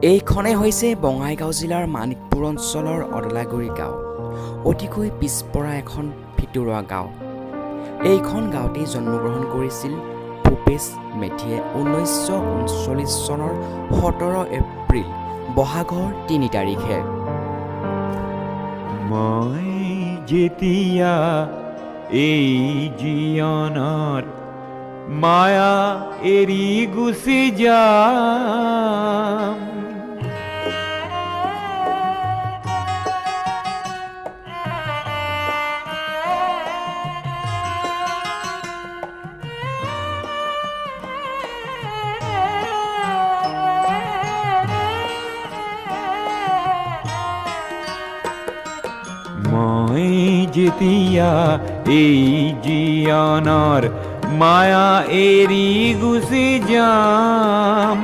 এইখনে হৈছে বঙাইগাঁও জিলাৰ মানিকপুৰ অঞ্চলৰ অদলাগুৰি গাঁও। অতিকৈ পিছপৰা এখন ভিতৰুৱা গাঁও। এইখন গাঁৱতেই জন্মগ্ৰহণ কৰিছিল ভূপেশ মেধিয়ে 1939 চনৰ 17 এপ্ৰিল বহাগৰ 3 তাৰিখে। মই যেতিয়া এই জীৱনত মায়া এৰি গুচি যাম, মই যেতিয়া এই জীৱনৰ মায়া এৰি গুচি যাম,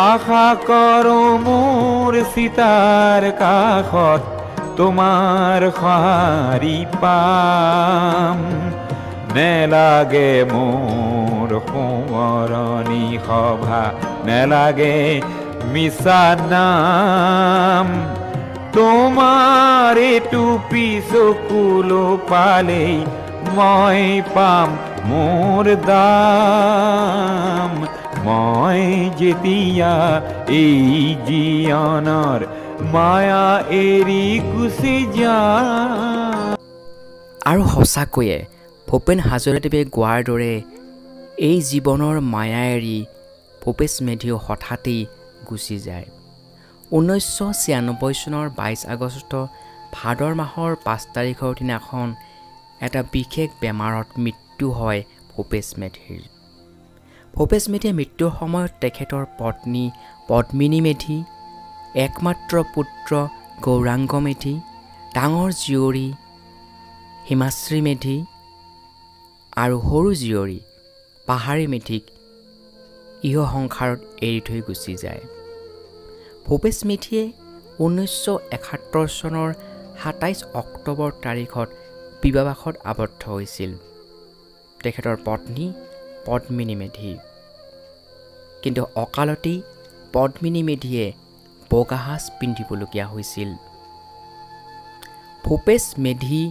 আশা কৰো মোৰ চিতাৰ কাষত তোমাৰ সঁহাৰি পাম। নেলাগে মোৰ সোঁৱৰণি সভা, নেলাগে মিছা নাম, তোমাৰ এইটো পিছকুলো পালেই মই পাম মোৰ দাম। মই যেতিয়া এই জীৱনৰ মায়া এৰি গুচি যাম। আৰু সঁচাকৈয়ে ভূপেন হাজৰিকাদেৱে গোৱাৰ দৰে এই জীৱনৰ মায়া এৰি ভূপেশ মেধিও হঠাতেই গুচি যায়। 1996 চনৰ 22 আগষ্ট ভাদৰ মাহৰ 5 তাৰিখৰ দিনাখন এটা বিশেষ বেমাৰত মৃত্যু হয় ভূপেশ মেধিৰ। ভূপেশ মেধিয়ে মৃত্যুৰ সময়ত তেখেতৰ পত্নী পদ্মিনী মেধি, একমাত্ৰ পুত্ৰ গৌৰাংগ মেধি, ডাঙৰ জীয়ৰী হিমাশ্ৰী মেধি আৰু সৰু জীয়ৰী পাহাৰী মেধিক ইহ সংসাৰত এৰি থৈ গুচি যায়। ভূপেশ মেধিয়ে 1971 চনৰ 27 অক্টোবৰ তাৰিখত বিবাহপাশত আবদ্ধ হৈছিল তেখেতৰ পত্নী পদ্মিনী মেধি। কিন্তু অকালতেই পদ্মিনী মেধিয়ে বগা সাজ পিন্ধিবলগীয়া হৈছিল। ভূপেশ মেধি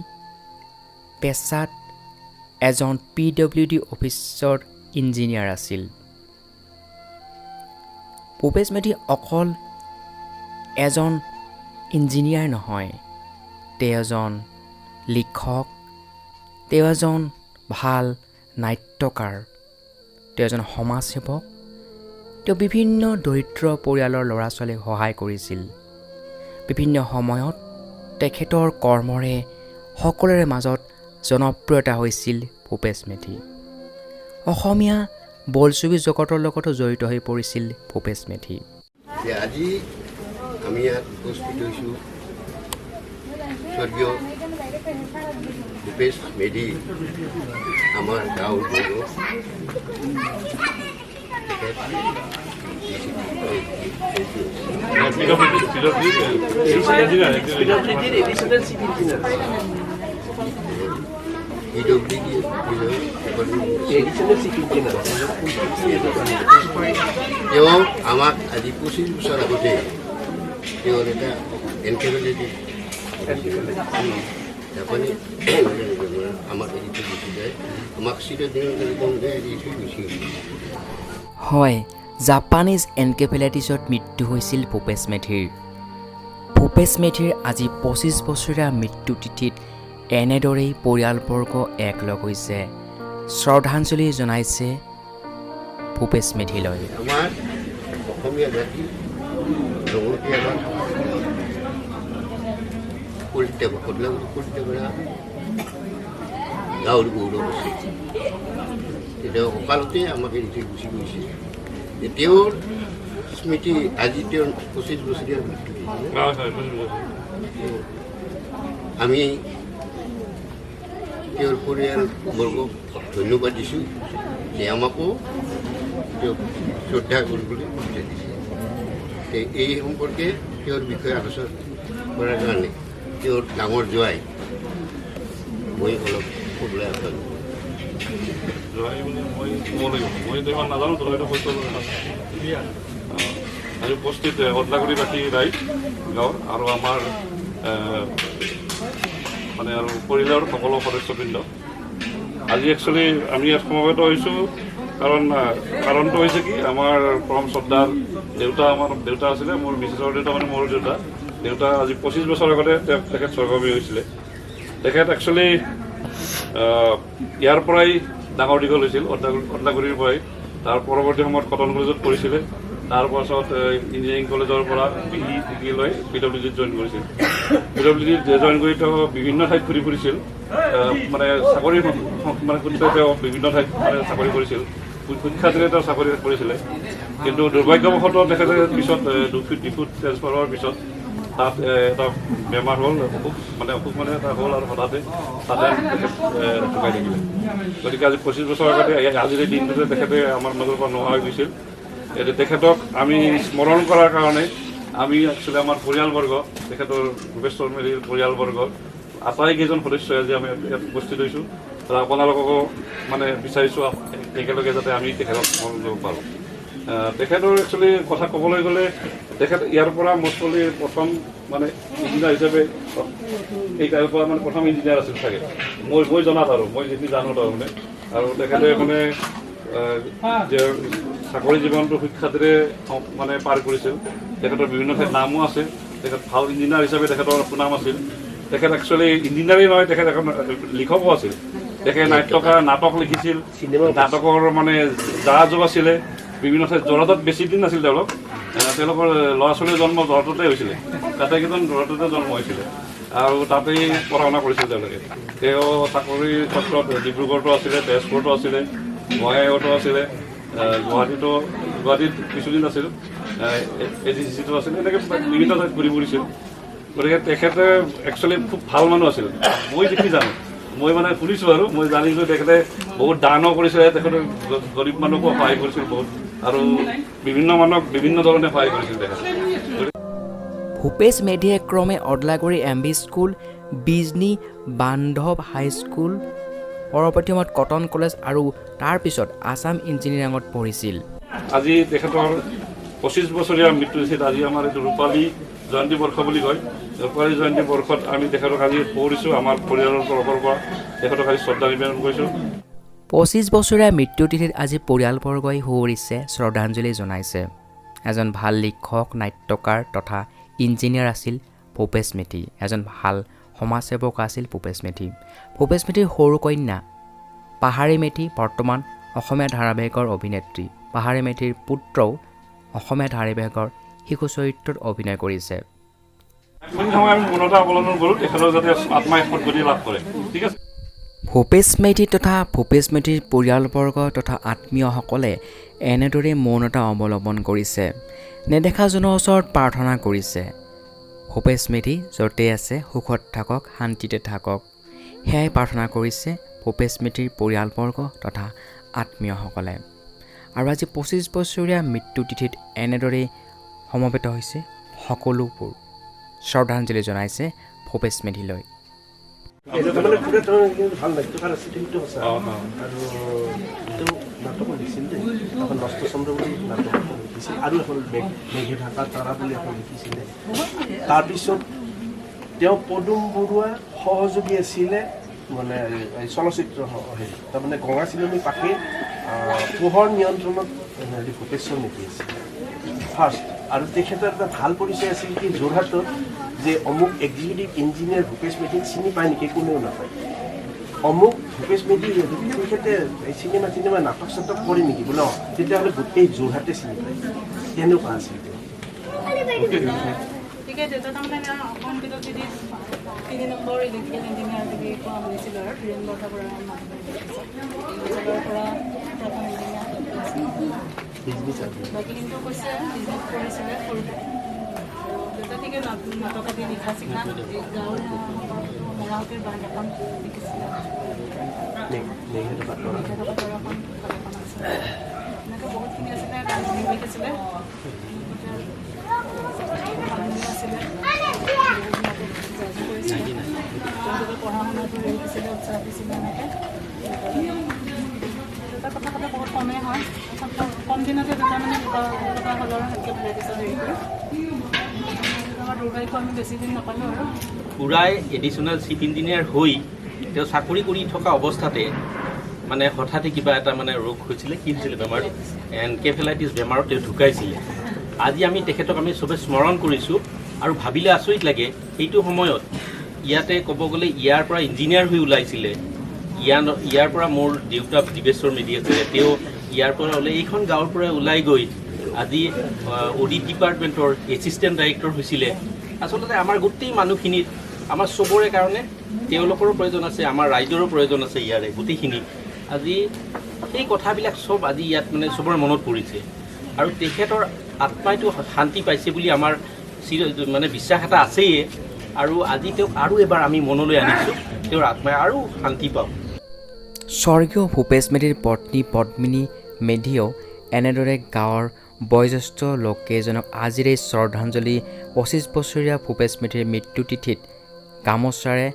পেছাত এজন PWD অফিচৰ ইঞ্জিনিয়াৰ আছিল। ভূপেশ মেধি অকল এজন ইঞ্জিনিয়াৰ নহয়, তেওঁ এজন লিখক, তেওঁ এজন ভাল নাট্যকাৰ, তেওঁ এজন সমাজসেৱক। তেওঁ বিভিন্ন দৰিদ্ৰ পৰিয়ালৰ ল'ৰা ছোৱালীক সহায় কৰিছিল। বিভিন্ন সময়ত তেখেতৰ কৰ্মৰে সকলোৰে মাজত জনপ্ৰিয়তা হৈছিল ভূপেশ মেধি। অসমীয়া বোলছবি জগতৰ লগতো জড়িত হৈ পৰিছিল ভূপেশ মেধি। আজি আমি ইয়াত উপস্থিত হৈছোঁ স্বৰ্গীয় ভূপেশ মেধি, আমাৰ গাঁৱৰ গৌৰৱ। তেওঁ আমাক আজি 25 বছৰ আগতে তেওঁৰ এটা এনকেফেলাইটিছ জাপানী আমাক এৰি থৈ গুচি যায়, আমাক চিৰদিনলৈ এৰি থৈ গুচি গ'ল। হয়, জাপানীজ এনকেফেলাইটিছত মৃত্যু হৈছিল ভূপেশ মেধিৰ। ভূপেশ মেধিৰ আজি 25 বছৰীয়া মৃত্যু তিথিত এনেদৰেই পৰিয়ালবৰ্গ একলগ হৈছে, শ্ৰদ্ধাঞ্জলি জনাইছে ভূপেশ মেধিলৈ। আমাৰ অসমীয়া জাতি জগতীয়াভাৱে পৰিত্যাগ গাঁৱৰ গৌৰৱ আছে। তেওঁ অকালতে আমাক এৰি থৈ গুচি গৈছে। তেওঁৰ স্মৃতি আজি তেওঁৰ 25 বছৰীয়া মৃত্যু। আমি তেওঁৰ পৰিয়ালবৰ্গক ধন্যবাদ দিছোঁ যে আমাকো তেওঁক শ্ৰদ্ধা কৰিবলৈ সুবিধা দিছে। এই সম্পৰ্কে তেওঁৰ বিষয়ে আলোচনা কৰাৰ কাৰণে তেওঁৰ ডাঙৰ জোৱাই মই অলপ ক'বলৈ আছোঁ। মই ইমান নাজানো, আজি উপস্থিত অদলাগুৰিবাসী ৰাইজ গাঁৱৰ আৰু আমাৰ মানে আৰু পৰিয়ালৰ সকলো সদস্যবৃন্দ আজি একচুৱেলি আমি ইয়াত সমবেত হৈছোঁ কাৰণটো হৈছে কি আমাৰ পৰম শ্ৰদ্ধাৰ আমাৰ দেউতা আছিলে মোৰ মিছেছৰ দেউতা মানে মোৰ দেউতা আজি 25 বছৰ আগতে তেখেত স্বৰ্গবাসী হৈছিলে তেখেত একচুৱেলি ইয়াৰ পৰাই ডাঙৰ দীঘল হৈছিল অদলাগুৰিৰ পৰাই তাৰ পৰৱৰ্তী সময়ত কটন কলেজত পঢ়িছিলে তাৰপাছত ইঞ্জিনিয়াৰিং কলেজৰ পৰা ডিগ্ৰী লৈ PWDত জইন কৰিছিল PWDত জইন কৰি তেওঁ বিভিন্ন ঠাইত ঘূৰি ফুৰিছিল মানে চাকৰি মানে তেওঁ বিভিন্ন ঠাইত মানে চাকৰি কৰিছিল শিক্ষাৰ্থীৰে তেওঁ চাকৰি কৰিছিলে কিন্তু দুৰ্ভাগ্যবশতঃ তেখেতে পিছত ডিফুত ট্ৰেন্সফাৰ হোৱাৰ পিছত তাত এটা বেমাৰ হ'ল অসুখ মানে এটা হ'ল আৰু হঠাতে তাতে তেখেত ঢুকাই থাকিলে গতিকে আজি 25 বছৰ আগতে আজিৰ এই দিনটোতে তেখেতে আমাৰ মাজৰ পৰা নোহোৱা হৈ গৈছিল তেখেতক আমি স্মৰণ কৰাৰ কাৰণে আমি একচুৱেলি আমাৰ পৰিয়ালবৰ্গ তেখেতৰ ভূপেশ মেধিৰ পৰিয়ালবৰ্গ আটাইকেইজন সদস্যই আজি আমি ইয়াত উপস্থিত হৈছোঁ আৰু আপোনালোককো মানে বিচাৰিছোঁ একেলগে যাতে আমি তেখেতক স্মৰণ কৰিব পাৰোঁ তেখেতৰ একচুৱেলি কথা ক'বলৈ গ'লে তেখেত ইয়াৰ পৰা মষ্টলি প্ৰথম মানে ইঞ্জিনিয়াৰ হিচাপে এই টাইমৰ পৰা মানে প্ৰথম ইঞ্জিনিয়াৰ আছিল চাগে মই জনাত আৰু মই যিখিনি জানো তাৰমানে আৰু তেখেতে মানে চাকৰি জীৱনটো শিক্ষাৰ্থীৰে মানে পাৰ কৰিছিল তেখেতৰ বিভিন্ন ঠাইত নামো আছে তেখেত ভাল ইঞ্জিনিয়াৰ হিচাপে তেখেতৰ সুনাম আছিল তেখেত একচুৱেলি ইঞ্জিনিয়াৰেই নহয় তেখেত এখন লিখকো আছিল তেখেত নাটক লিখিছিল নাটকৰ মানে যা আছিলে বিভিন্ন ঠাইত যোৰহাটত বেছি দিন নাছিল তেওঁলোকৰ ল'ৰা ছোৱালীৰ জন্ম যোৰহাটতে হৈছিলে আটাইকেইজন যোৰহাটতে জন্ম হৈছিলে আৰু তাতেই পঢ়া শুনা কৰিছিল তেওঁলোকে তেওঁ চাকৰিৰ ক্ষেত্ৰত ডিব্ৰুগড়তো আছিলে তেজপুৰতো আছিলে বঙাইগাঁৱতো আছিলে গুৱাহাটীত কিছুদিন আছিল ADCCতো আছিল এনেকৈ বিভিন্ন ঠাইত ঘূৰি ফুৰিছিল গতিকে তেখেতে একচুৱেলি খুব ভাল মানুহ আছিল মই যিখিনি জানো মই মানে শুনিছোঁ আৰু মই জানিছোঁ তেখেতে বহুত দানো কৰিছিলে তেখেতে গৰীব মানুহকো সহায় কৰিছিল বহুত আৰু বিভিন্ন মানুহক বিভিন্ন ধৰণে সহায় কৰিছিল তেখেতে ভূপেশ মেধিয়ে ক্ৰমে অদলাগুৰি MB স্কুল বিজনী বান্ধৱ হাইস্কুল পৰৱৰ্তী সময়ত কটন কলেজ আৰু তাৰপিছত আছাম ইঞ্জিনিয়াৰিঙত পঢ়িছিল আজি তেখেতৰ 25 বছৰীয়া মৃত্যু হৈছিল আজি আমাৰ এইটো ৰূপালী জয়ন্তী বৰ্ষ বুলি কয় ৰূপালী জয়ন্তী বৰ্ষত আমি তেখেতক আজি পঢ়িছোঁ আমাৰ পৰিয়ালৰ তৰফৰ পৰা তেখেতক আজি শ্ৰদ্ধা নিবেদন কৰিছোঁ 25 বছৰীয়া মৃত্যু তিথিত আজি পৰিয়ালবৰ্গই সুঁৱৰিছে শ্ৰদ্ধাঞ্জলি জনাইছে এজন ভাল লিখক নাট্যকাৰ তথা ইঞ্জিনিয়াৰ আছিল ভূপেশ মেধি এজন ভাল সমাজসেৱক আছিল ভূপেশ মেধি ভূপেশ মেধিৰ সৰু কন্যা পাহাৰী মেধি বৰ্তমান অসমীয়া ধাৰাবাহিকৰ অভিনেত্ৰী পাহাৰী মেধিৰ পুত্ৰও অসমীয়া ধাৰাবাহিকৰ শিশু চৰিত্ৰত অভিনয় কৰিছে ভূপেশ মেধি তথা ভূপেশ মেধিৰ পৰিয়ালবৰ্গ তথা আত্মীয়সকলে এনেদৰে মৌনতা অৱলম্বন কৰিছে নেদেখাজনৰ ওচৰত প্ৰাৰ্থনা কৰিছে ভূপেশ মেধি য'তে আছে সুখত থাকক শান্তিতে থাকক সেয়াই প্ৰাৰ্থনা কৰিছে ভূপেশ মেধিৰ পৰিয়ালবৰ্গ তথা আত্মীয়সকলে আৰু আজি 25 বছৰীয়া মৃত্যু তিথিত এনেদৰে সমবেত হৈছে সকলোবোৰ শ্ৰদ্ধাঞ্জলি জনাইছে ভূপেশ মেধিলৈ তাৰপিছত তেওঁ পদুম বৰুৱা সহযোগী আছিলে মানে চলচ্চিত্ৰ তাৰমানে গঙা চিলনী পাখি পোহৰ নিয়ন্ত্ৰণত ভূপেশ্বৰ মেধি আছিল ফাৰ্ষ্ট আৰু তেখেতৰ এটা ভাল পৰিচয় আছিল কি যোৰহাটত যে অমুক এক্সিকিউটিভ ইঞ্জিনিয়াৰ ভূপেশ মেধিক চিনি পায় নেকি কোনেও নাপায় অমুক ভূপেশ মেধি তেখেতে চিনেমা নাটক চাটক কৰে নেকি বোলে তেতিয়াহ'লে গোটেই যোৰহাটে চিনি পায় তেনেকুৱা আছিল কম দিনতে মানে লগা হ'ল আৰু সেনেকৈ ভেৰাইটিছৰ হেৰি কৰি আমাৰ দুৰ্ভাগ্য আমি বেছি দিন নাপালোঁ আৰু খুৰাই এডিশ্যনেল চিফ ইঞ্জিনিয়াৰ হৈ তেওঁ চাকৰি কৰি থকা অৱস্থাতে মানে হঠাতে কিবা এটা মানে ৰোগ হৈছিলে কি হৈছিলে বেমাৰ এনকেফেলাইটিছ বেমাৰত তেওঁ ঢুকাইছিলে আজি আমি তেখেতক আমি চবে স্মৰণ কৰিছোঁ আৰু ভাবিলে আচৰিত লাগে সেইটো সময়ত ইয়াতে ক'ব গ'লে ইয়াৰ পৰা ইঞ্জিনিয়াৰ হৈ ওলাইছিলে ইয়াৰ পৰা মোৰ দেউতা দিবেশ্বৰ মেধি আছিলে তেওঁ ইয়াৰ পৰা ওলাই এইখন গাঁৱৰ পৰা ওলাই গৈ আজি অডিট ডিপাৰ্টমেণ্টৰ এছিষ্টেণ্ট ডাইৰেক্টৰ হৈছিলে আচলতে আমাৰ গোটেই মানুহখিনিৰ আমাৰ চবৰে কাৰণে তেওঁলোকৰো প্ৰয়োজন আছে আমাৰ ৰাইজৰো প্ৰয়োজন আছে ইয়াৰে গোটেইখিনি আজি সেই কথাবিলাক চব আজি ইয়াত মানে চবৰে মনত পৰিছে আৰু তেখেতৰ আত্মাইটো শান্তি পাইছে বুলি আমাৰ মানে বিশ্বাস এটা আছেই আৰু আজি তেওঁক আৰু এবাৰ আমি মনলৈ আনিছোঁ তেওঁৰ আত্মাই আৰু শান্তি পাওক স্বৰ্গীয় ভূপেশ মেধিৰ পত্নী পদ্মিনী মেধিয়েও এনেদৰে গাঁৱৰ বয়োজ্যেষ্ঠ লোককেইজনক আজিৰ এই শ্ৰদ্ধাঞ্জলি 25 বছৰীয়া ভূপেশ মেধিৰ মৃত্যুতিথিত গামোচাৰে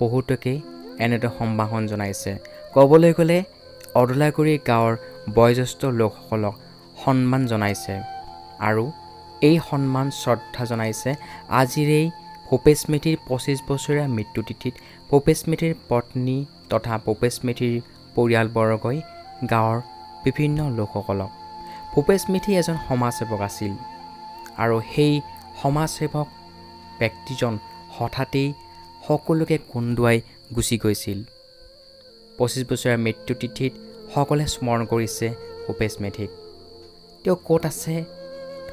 বহুতকেই এনেদৰে সম্ভাষণ জনাইছে ক'বলৈ গ'লে অদলাগুৰি গাঁৱৰ বয়োজ্যেষ্ঠ লোকসকলক সন্মান জনাইছে আৰু এই সন্মান শ্ৰদ্ধা জনাইছে আজিৰ এই ভূপেশ মেধিৰ 25 বছৰীয়া মৃত্যুতিথিত ভূপেশ মেধিৰ পত্নী তথা ভূপেশ মেধিৰ পৰিয়ালবৰ্গই গাঁৱৰ বিভিন্ন লোকসকলক ভূপেশ মেধি এজন সমাজসেৱক আছিল আৰু সেই সমাজসেৱক ব্যক্তিজন হঠাতেই সকলোকে কন্দুৱাই গুচি গৈছিল 25 বছৰীয়া মৃত্যুতিথিত সকলোৱে স্মৰণ কৰিছে ভূপেশ মেধিক তেওঁ ক'ত আছে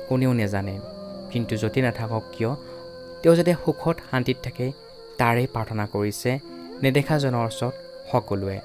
কোনেও নাজানে কিন্তু য'তে নাথাকক কিয় তেওঁ যাতে সুখত শান্তিত থাকে তাৰেই প্ৰাৰ্থনা কৰিছে নেদেখাজনৰ ওচৰত সকলোৱে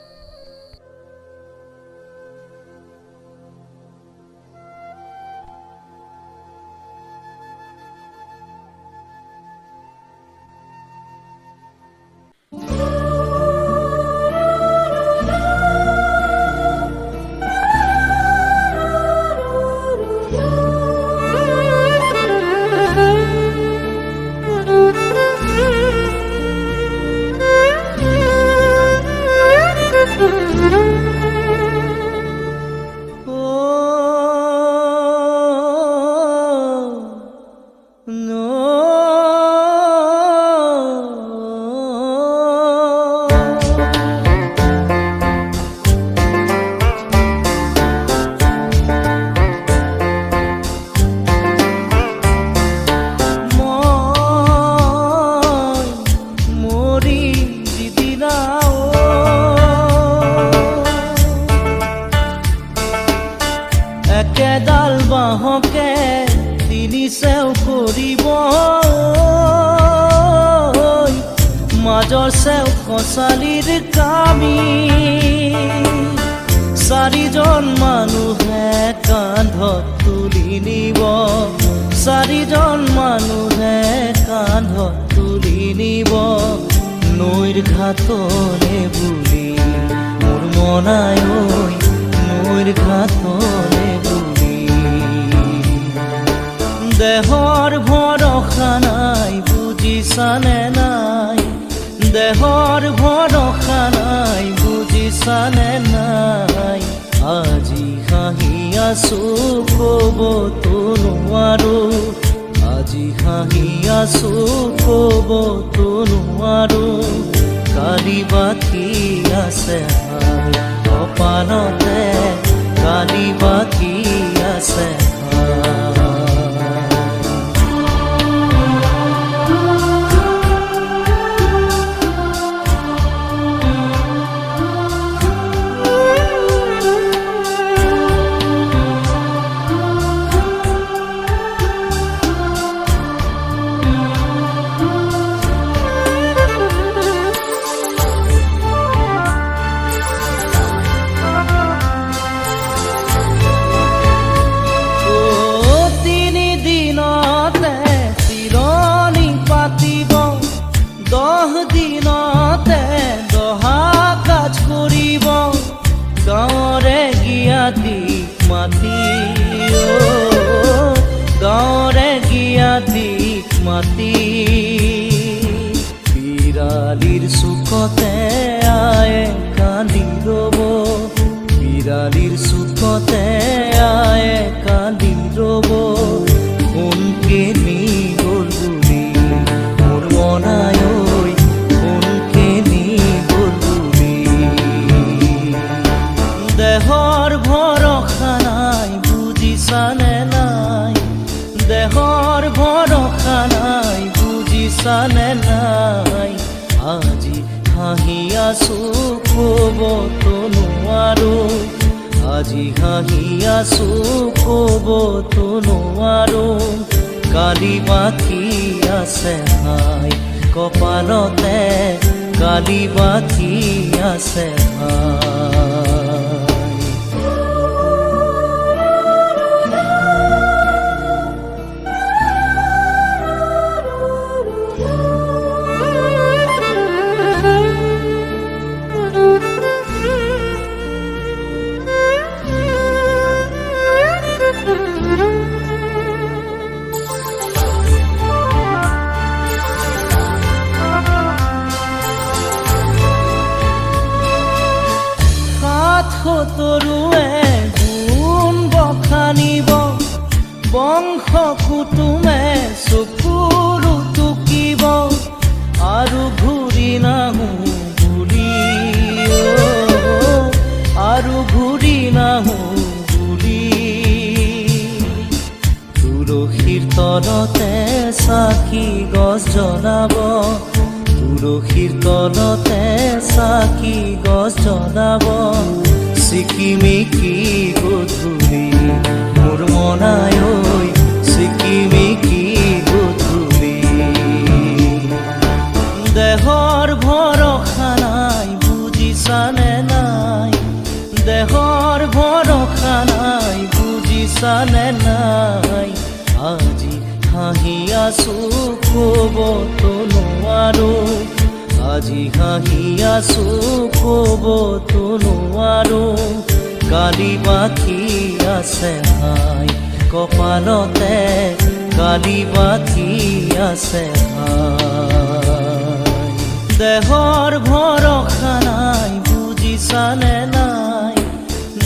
একেডাল বাঁহকে তিনি চেও কৰিব মাজৰ চেও কচালিৰ কামি চাৰিজন মানুহে কান্ধত তুলি নিব চাৰিজন মানুহে কান্ধত তুলি নিব নৈৰ ঘাটলে বুলি মোৰ মনাই নৈৰ ঘাটলে দেহৰ ভৰসা নাই বুজিছানে নাই দেহৰ ভৰসা নাই বুজিছানে নাই আজি হাঁহি আছো ক'বতো নোৱাৰো আজি হাঁহি আছো ক'বতো নোৱাৰো কালি বাকী আছে কপালতে কালি বাকী আছে গাঁৱৰে গিয়াতিক মাতি বিৰালিৰ চুকতে আয়ে কান্দি ৰ'ব বিৰালিৰ চুকতে আয়ে কান্দি ৰ'ব সোণকে নি গ'ল বুলি মোৰ মনাই ঐ সোণকে নি গ'ল বুলি দেহৰ ভৰসা নাই বুজিছানে নাই দেহৰ ভৰসা নাই বুজিছানে নাই আজি হাঁহি আছো ক'বতো নোৱাৰো আজি হাঁহি আছো ক'বতো নোৱাৰো কালি বাকী আছে হাই কপালতে কালি বাকী আছে হাই তৰুৱে গুণ বখানিব বংশ কুটুমে চকুৰু টুকিব আৰু ঘূৰি নাহো বুলি আৰু ঘূৰি নাহো বুলি তুলসীৰ তলতে চাকি গছ জ্বলাব তুলসীৰ তলতে চাকি গছ জ্বলাব চিকিমিকি গধূলি মোৰ মনাই ঐ চিকিমিকি গধূলি দেহৰ ভৰসা নাই বুজিছানে নাই দেহৰ ভৰসা নাই বুজিছানে নাই আজি হাঁহি আছো ক'বতো নোৱাৰো আজি হাঁহি আছো ক'বতো নোৱাৰো কালি বাকী আছে হাই কপালতে কালি বাকী আছে হাই দেহৰ ভৰসা নাই বুজিছানে নাই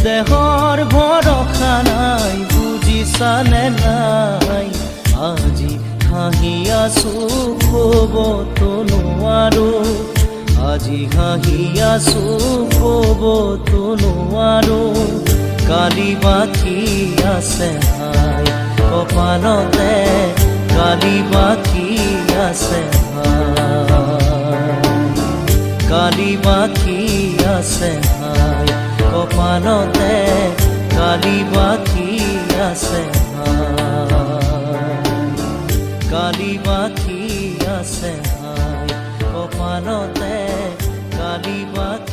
দেহৰ ভৰসা নাই বুজিছানে নাই আজি হাঁহি আছো ক'বতো নোৱাৰো আজি হাঁহি আছো ক'বতো নোৱাৰো কালি বাকী আছে হাই কপালতে কালি বাকী আছে হাই কালি বাকী আছে হাই কপালতে কালি বাকী আছে হাই কালি বাকী আছে হাই কপালতে কালি বাকী